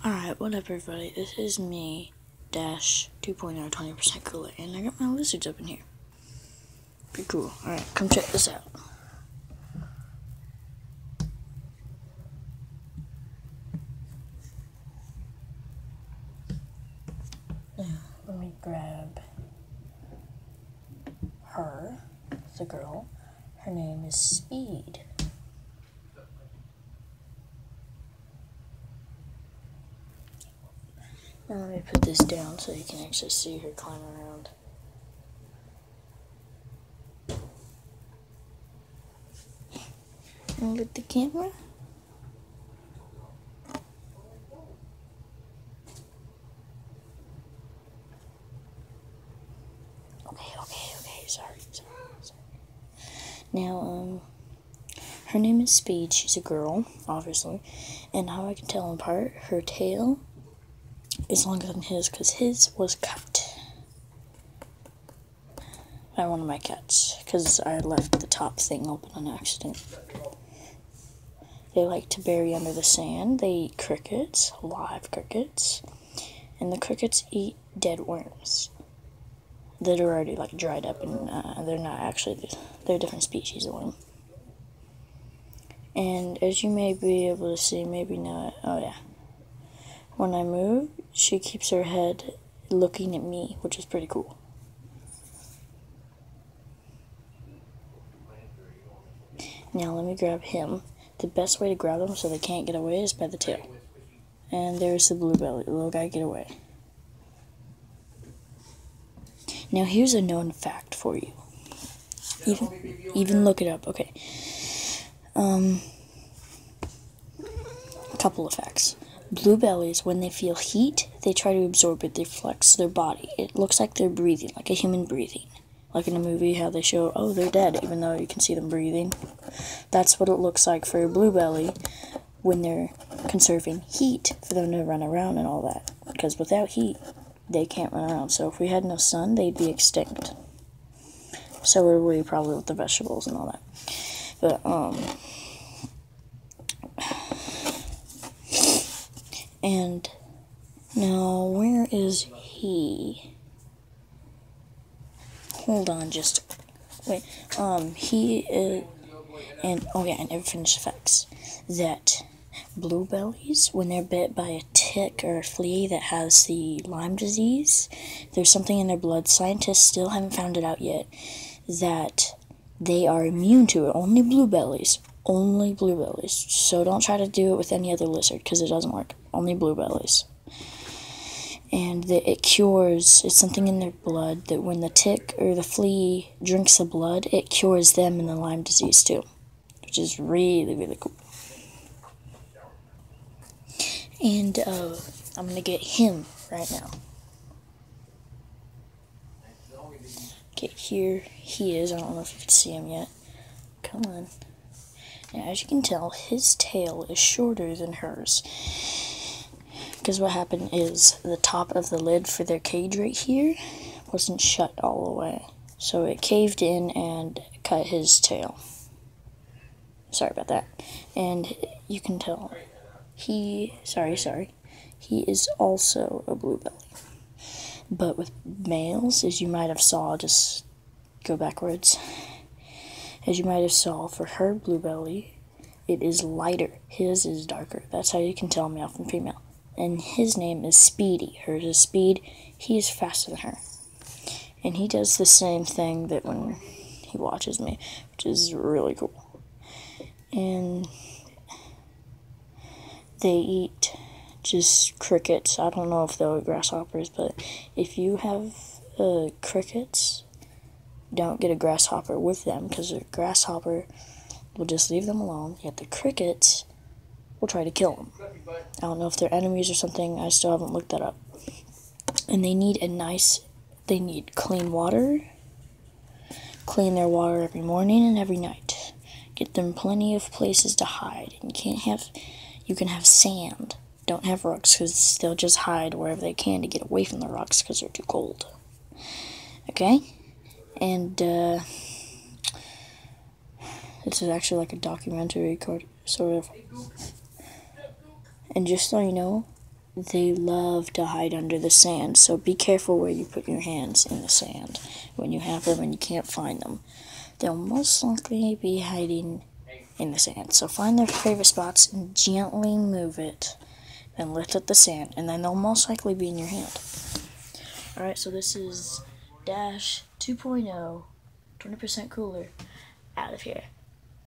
Alright, what up everybody, this is me, Dash 2.0 20% cooler, and I got my lizards up in here. Pretty cool. Alright, come check this out. Now, let me grab her, the girl. Her name is Speed. Now let me put this down so you can actually see her climb around. And with the camera. Okay, sorry. Now, her name is Speed, she's a girl, obviously, and how I can tell them apart, her tail is longer than his, because his was cut by one of my cats, because I left the top thing open on accident. They like to bury under the sand, they eat crickets, live crickets, and the crickets eat dead worms that are already like dried up, and they're not actually, they're a different species of worm. And as you may be able to see, maybe not, oh yeah, when I move, she keeps her head looking at me, which is pretty cool. Now let me grab him. The best way to grab them so they can't get away is by the tail. And there's the blue belly, the little guy, get away. Now here's a known fact for you. Even look it up, okay. A couple of facts. Blue bellies, when they feel heat, they try to absorb it, they flex their body. It looks like they're breathing, like a human breathing. Like in a movie, how they show, oh, they're dead, even though you can see them breathing. That's what it looks like for a blue belly when they're conserving heat for them to run around and all that. Because without heat, they can't run around. So if we had no sun, they'd be extinct. So would we probably with the vegetables and all that. But, and now where is he? Hold on, just wait. He is, and oh yeah, I never finished the facts. That blue bellies, when they're bit by a tick or a flea that has the Lyme disease, there's something in their blood. Scientists still haven't found it out yet that they are immune to it. Only blue bellies. Only blue bellies. So don't try to do it with any other lizard because it doesn't work. Only blue bellies. And it cures, it's something in their blood that when the tick or the flea drinks the blood, it cures them in the Lyme disease too. Which is really, really cool. And I'm going to get him right now. Okay, here he is. I don't know if you can see him yet. Come on. Now, as you can tell, his tail is shorter than hers. Because what happened is the top of the lid for their cage right here wasn't shut all the way. So it caved in and cut his tail. Sorry about that. And you can tell he is also a blue belly. But with males, as you might have saw, just go backwards. As you might have saw, for her blue belly, it is lighter. His is darker. That's how you can tell male from female. And his name is Speedy. Hers is Speed. He is faster than her. And he does the same thing that when he watches me, which is really cool. And they eat just crickets. I don't know if they'll eat grasshoppers, but if you have crickets, don't get a grasshopper with them, because a grasshopper will just leave them alone, yet the crickets will try to kill them. I don't know if they're enemies or something, I still haven't looked that up. And they need clean water, clean their water every morning and every night. Get them plenty of places to hide. And you can have sand. Don't have rocks, because they'll just hide wherever they can to get away from the rocks because they're too cold. Okay? And, this is actually like a documentary sort of. And just so you know, they love to hide under the sand, so be careful where you put your hands in the sand when you have them and you can't find them. They'll most likely be hiding in the sand. So find their favorite spots and gently move it. Then lift up the sand, and then they'll most likely be in your hand. Alright, so this is Dash 2.0, 20% cooler, out of here.